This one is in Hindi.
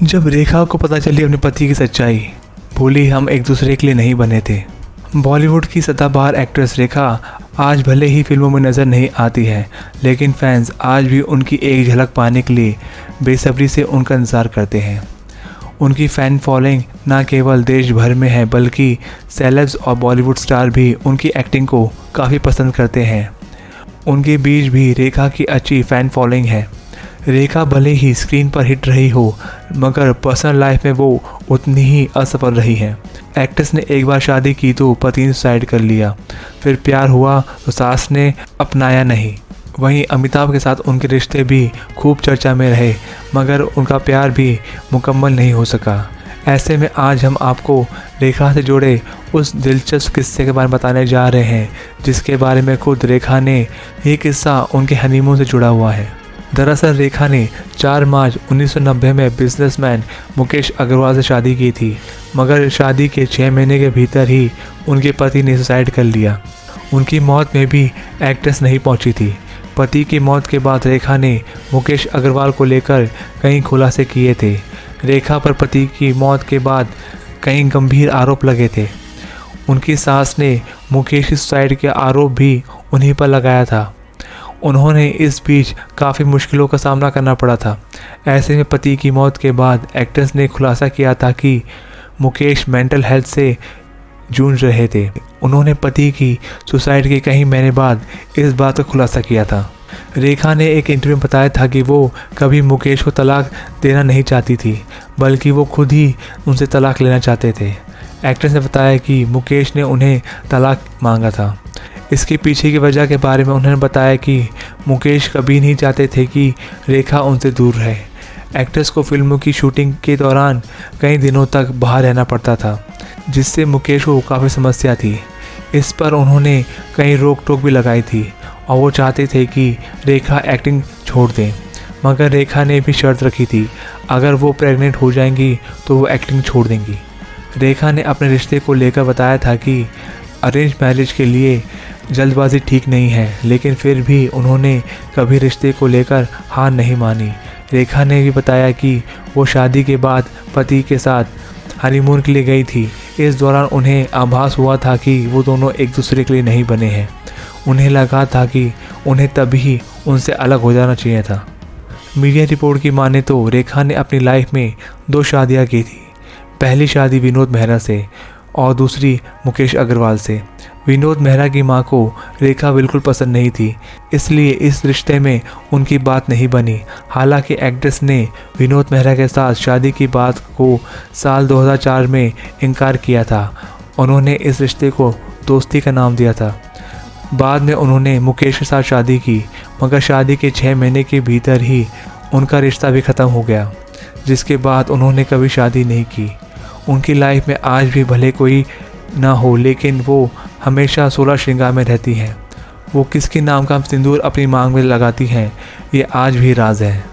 जब रेखा को पता चली अपने पति की सच्चाई, बोली हम एक दूसरे के लिए नहीं बने थे। बॉलीवुड की सदाबहार एक्ट्रेस रेखा आज भले ही फिल्मों में नज़र नहीं आती है, लेकिन फैंस आज भी उनकी एक झलक पाने के लिए बेसब्री से उनका इंतज़ार करते हैं। उनकी फ़ैन फॉलोइंग न केवल देश भर में है, बल्कि सेलेब्स और बॉलीवुड स्टार भी उनकी एक्टिंग को काफ़ी पसंद करते हैं। उनके बीच भी रेखा की अच्छी फ़ैन फॉलोइंग है। रेखा भले ही स्क्रीन पर हिट रही हो, मगर पर्सनल लाइफ में वो उतनी ही असफल रही है। एक्ट्रेस ने एक बार शादी की तो पति ने सुसाइड कर लिया, फिर प्यार हुआ तो सास ने अपनाया नहीं। वहीं अमिताभ के साथ उनके रिश्ते भी खूब चर्चा में रहे, मगर उनका प्यार भी मुकम्मल नहीं हो सका। ऐसे में आज हम आपको रेखा से जुड़े उस दिलचस्प किस्से के बारे में बताने जा रहे हैं, जिसके बारे में खुद रेखा ने ये किस्सा उनके हनीमून से जुड़ा हुआ है। दरअसल रेखा ने 4 मार्च 1990 में बिजनेसमैन मुकेश अग्रवाल से शादी की थी, मगर शादी के 6 महीने के भीतर ही उनके पति ने सुसाइड कर लिया। उनकी मौत में भी एक्ट्रेस नहीं पहुंची थी। पति की मौत के बाद रेखा ने मुकेश अग्रवाल को लेकर कई खुलासे किए थे। रेखा पर पति की मौत के बाद कई गंभीर आरोप लगे थे। उनकी सास ने मुकेश की सुसाइड के आरोप भी उन्हीं पर लगाया था। उन्होंने इस बीच काफ़ी मुश्किलों का सामना करना पड़ा था। ऐसे में पति की मौत के बाद एक्ट्रेस ने खुलासा किया था कि मुकेश मेंटल हेल्थ से जूझ रहे थे। उन्होंने पति की सुसाइड के कई महीने बाद इस बात का खुलासा किया था। रेखा ने एक इंटरव्यू में बताया था कि वो कभी मुकेश को तलाक देना नहीं चाहती थी, बल्कि वो खुद ही उनसे तलाक लेना चाहते थे। एक्ट्रेस ने बताया कि मुकेश ने उन्हें तलाक मांगा था। इसके पीछे की वजह के बारे में उन्होंने बताया कि मुकेश कभी नहीं चाहते थे कि रेखा उनसे दूर रहे। एक्ट्रेस को फिल्मों की शूटिंग के दौरान कई दिनों तक बाहर रहना पड़ता था, जिससे मुकेश को काफ़ी समस्या थी। इस पर उन्होंने कई रोक टोक भी लगाई थी और वो चाहते थे कि रेखा एक्टिंग छोड़ दें, मगर रेखा ने भी शर्त रखी थी, अगर वो प्रेग्नेंट हो जाएंगी तो वो एक्टिंग छोड़ देंगी। रेखा ने अपने रिश्ते को लेकर बताया था कि अरेंज मैरिज के लिए जल्दबाजी ठीक नहीं है, लेकिन फिर भी उन्होंने कभी रिश्ते को लेकर हार नहीं मानी। रेखा ने भी बताया कि वो शादी के बाद पति के साथ हनीमून के लिए गई थी। इस दौरान उन्हें आभास हुआ था कि वो दोनों एक दूसरे के लिए नहीं बने हैं। उन्हें लगा था कि उन्हें तभी उनसे अलग हो जाना चाहिए था। मीडिया रिपोर्ट की माने तो रेखा ने अपनी लाइफ में 2 शादियाँ की थी। पहली शादी विनोद मेहरा से और दूसरी मुकेश अग्रवाल से। विनोद मेहरा की मां को रेखा बिल्कुल पसंद नहीं थी, इसलिए इस रिश्ते में उनकी बात नहीं बनी। हालांकि एक्ट्रेस ने विनोद मेहरा के साथ शादी की बात को साल 2004 में इनकार किया था। उन्होंने इस रिश्ते को दोस्ती का नाम दिया था। बाद में उन्होंने मुकेश के साथ शादी की, मगर शादी के 6 महीने के भीतर ही उनका रिश्ता भी ख़त्म हो गया, जिसके बाद उन्होंने कभी शादी नहीं की। उनकी लाइफ में आज भी भले कोई ना हो, लेकिन वो हमेशा 16 श्रृंगार में रहती हैं। वो किसके नाम का सिंदूर अपनी मांग में लगाती हैं, ये आज भी राज है।